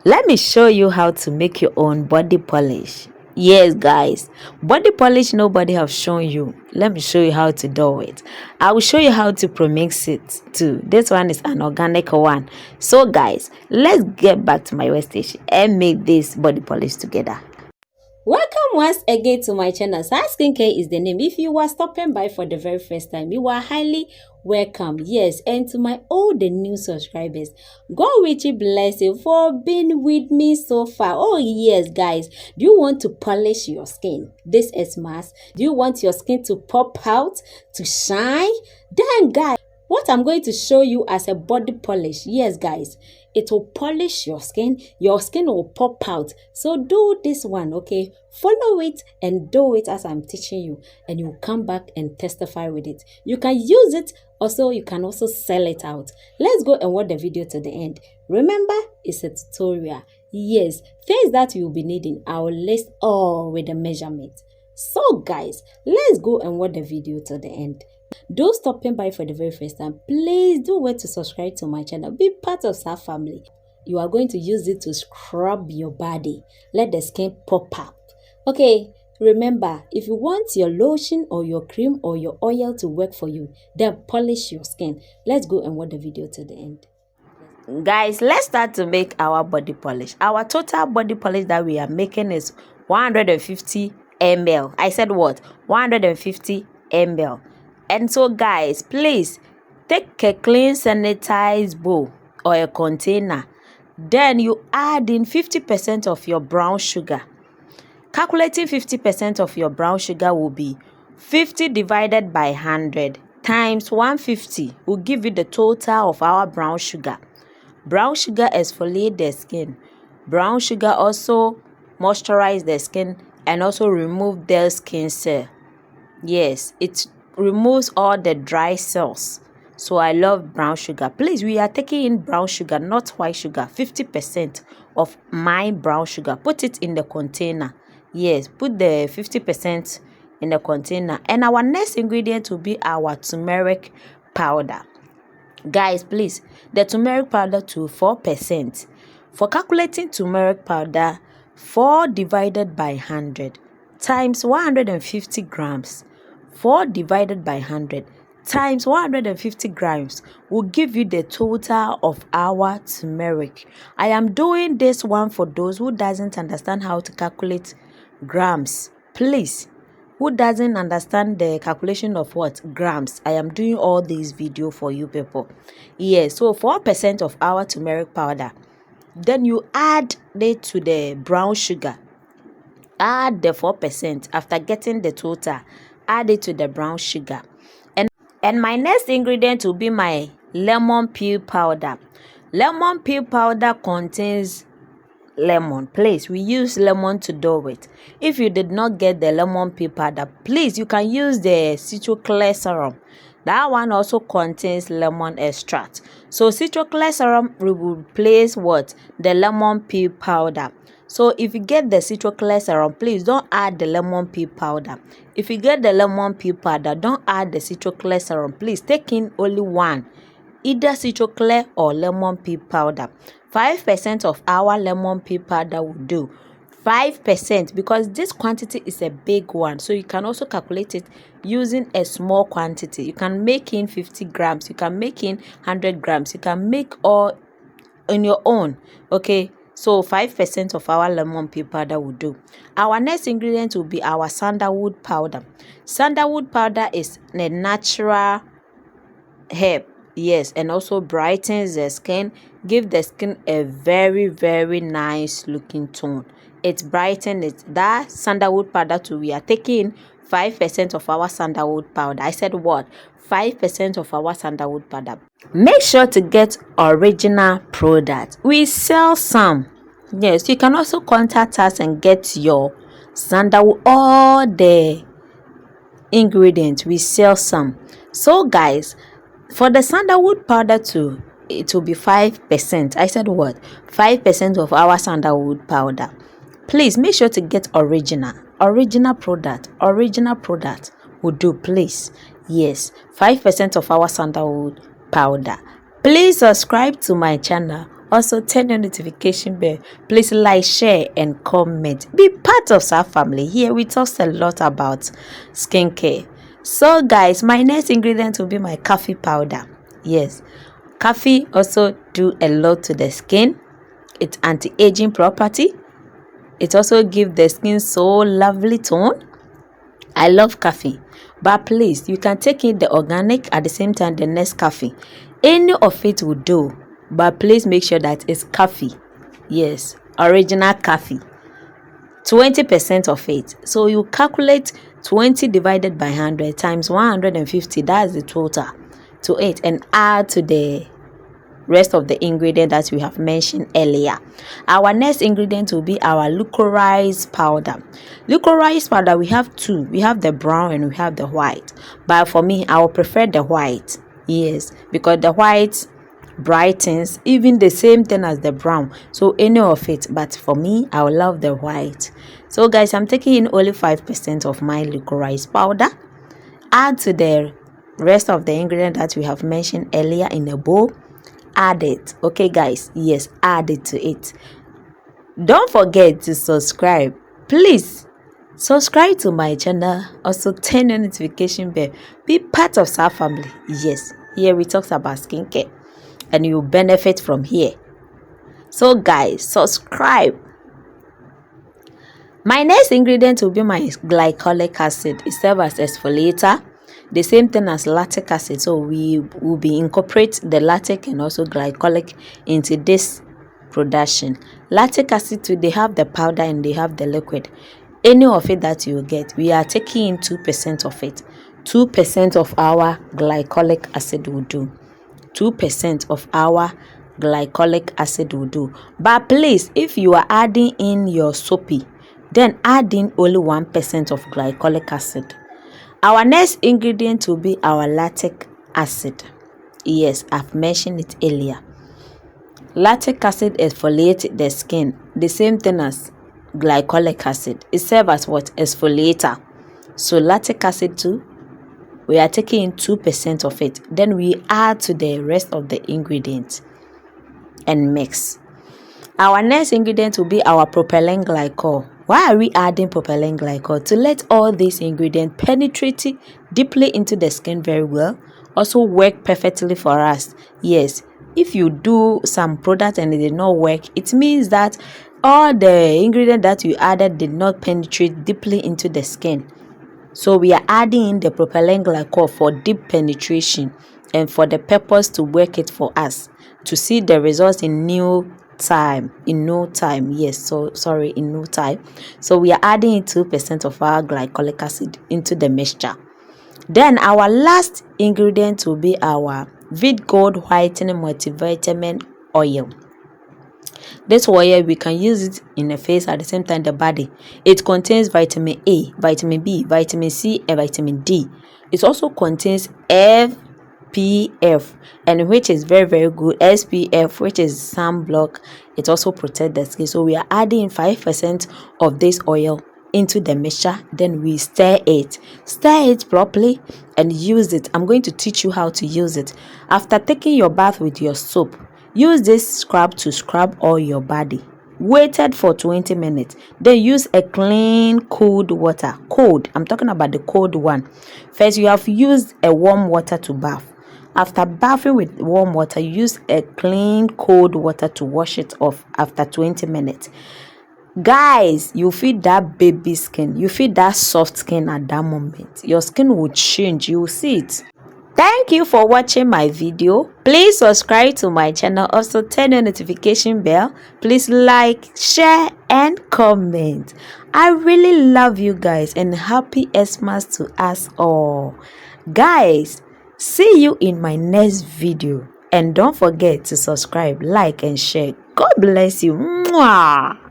Let me show you how to make your own body polish. Yes, guys, body polish nobody have shown you. Let me show you how to do it. I will show you how to premix it too. This one is an organic one. So guys, let's get back to my workstation and make this body polish together. Welcome once again to my channel. Sai Skincare is the name. If you are stopping by for the very first time, you are highly welcome. Yes, and to my old and new subscribers, God richly bless you for being with me so far. Oh yes, guys, do you want to polish your skin? This is mask. Do you want your skin to pop out, to shine? Then guys, what I'm going to show you as a body polish, yes guys, it will polish your skin will pop out. So do this one, okay? Follow it and do it as I'm teaching you, and you'll come back and testify with it. You can use it, also you can also sell it out. Let's go and watch the video to the end. Remember, it's a tutorial. Yes, things that you'll be needing, I will list all with the measurement. So guys, let's go and watch the video to the end. Don't stopping by for the very first time, please do wait to subscribe to my channel. Be part of our family. You are going to use it to scrub your body. Let the skin pop up. Okay, remember, if you want your lotion or your cream or your oil to work for you, then polish your skin. Let's go and watch the video to the end. Guys, let's start to make our body polish. Our total body polish that we are making is 150 ml. I said what? 150 ml. And so guys, please take a clean sanitized bowl or a container. Then you add in 50% of your brown sugar. Calculating 50% of your brown sugar will be 50 divided by 100 times 150 will give you the total of our brown sugar. Brown sugar exfoliates the skin. Brown sugar also moisturizes the skin and also remove dead skin cell. Yes, it removes all the dry cells. So I love brown sugar. Please, we are taking in brown sugar, not white sugar. 50% of my brown sugar. Put it in the container. Yes, put the 50% in the container. And our next ingredient will be our turmeric powder. Guys, please, the turmeric powder to 4%. For calculating turmeric powder, 4 divided by 100 times 150 grams. 4 divided by 100 times 150 grams will give you the total of our turmeric. I am doing this one for those who doesn't understand how to calculate grams. Please, who doesn't understand the calculation of what? Grams. I am doing all these video for you people. Yes, so 4% of our turmeric powder. Then you add it to the brown sugar. Add the 4% after getting the total. Add it to the brown sugar. And my next ingredient will be my lemon peel powder. Lemon peel powder contains lemon. Please, we use lemon to do it. If you did not get the lemon peel powder, please, you can use the citroclear serum. That one also contains lemon extract. So citroclear serum will replace what? The lemon peel powder. So if you get the citroclear serum, please don't add the lemon peel powder. If you get the lemon peel powder, don't add the citroclear serum. Please take in only one, either citroclear or lemon peel powder. 5% of our lemon peel powder will do. 5%, because this quantity is a big one, so you can also calculate it using a small quantity. You can make in 50 grams, you can make in 100 grams, you can make all on your own. Okay, so 5% of our lemon peel powder will do. Our next ingredient will be our sandalwood powder. Sandalwood powder is a natural herb. Yes, and also brightens the skin, give the skin a very nice looking tone. It brightens it. That sandalwood powder too, we are taking 5% of our sandalwood powder. I said what? 5% of our sandalwood powder. Make sure to get original product. We sell some. Yes, you can also contact us and get your sandalwood, all the ingredients. We sell some. So guys, for the sandalwood powder too, it will be 5%. I said what? 5% of our sandalwood powder. Please make sure to get original product. Original product will do, please. Yes, 5% of our sandalwood powder. Please subscribe to my channel Also turn your notification bell. Please like, share and comment. Be part of our family. Here we talk a lot about skincare. So guys, my next ingredient will be my coffee powder. Yes, coffee also do a lot to the skin. It's anti-aging property. It also gives the skin so lovely tone. I love coffee, but please, you can take in the organic at the same time the Nescafe. Any of it will do, but please make sure that it's coffee. Yes, original coffee. 20% of it. So you calculate 20 divided by 100 times 150. That's the total to it, and add to the rest of the ingredient that we have mentioned earlier. Our next ingredient will be our licorice powder. Licorice powder, we have two. We have the brown and we have the white, but for me I will prefer the white. Yes, because the white brightens, even the same thing as the brown, so any of it, but for me I will love the white. So guys, I'm taking in only 5% of my licorice powder. Add to the rest of the ingredient that we have mentioned earlier in a bowl. Add it. Okay guys, yes, add it to it. Don't forget to subscribe. Please subscribe to my channel. Also turn the notification bell. Be part of our family. Yes, here we talk about skincare and you benefit from here. So guys, subscribe. My next ingredient will be my glycolic acid. It serves as exfoliator, the same thing as lactic acid. So we will be incorporate the lactic and also glycolic into this production. Lactic acid too, they have the powder and they have the liquid. Any of it that you get, we are taking in 2% of it. 2% of our glycolic acid will do. 2% of our glycolic acid will do. But please, if you are adding in your soapy, then add in only 1% of glycolic acid. Our next ingredient will be our lactic acid. Yes, I've mentioned it earlier. Lactic acid exfoliates the skin, the same thing as glycolic acid. It serves as what? Exfoliator. So lactic acid too, we are taking in 2% of it. Then we add to the rest of the ingredients and mix. Our next ingredient will be our propylene glycol. Why are we adding propylene glycol? To let all these ingredients penetrate deeply into the skin very well. Also work perfectly for us. Yes, if you do some product and it did not work, it means that all the ingredients that you added did not penetrate deeply into the skin. So we are adding in the propylene glycol for deep penetration and for the purpose to work it for us to see the results in no time. Yes, so sorry, in no time. So we are adding in 2% of our glycolic acid into the mixture. Then our last ingredient will be our VitGold Whitening Multivitamin Oil. This oil, we can use it in the face at the same time the body. It contains vitamin A, vitamin B, vitamin C and vitamin D. It also contains SPF, and which is very good. SPF, which is sunblock. It also protects the skin. So we are adding 5% of this oil into the mixture. Then we stir it properly and use it. I'm going to teach you how to use it. After taking your bath with your soap, use this scrub to scrub all your body. Waited for 20 minutes. Then use a clean cold water. Cold, I'm talking about the cold one. First, you have used a warm water to bath. After bathing with warm water, use a clean cold water to wash it off after 20 minutes. Guys, you feel that baby skin, you feel that soft skin at that moment. Your skin will change, you will see it. Thank you for watching my video. Please subscribe to my channel. Also turn the notification bell. Please like, share and comment. I really love you guys and happy Xmas to us all. Guys, see you in my next video. And don't forget to subscribe, like and share. God bless you. Mwah!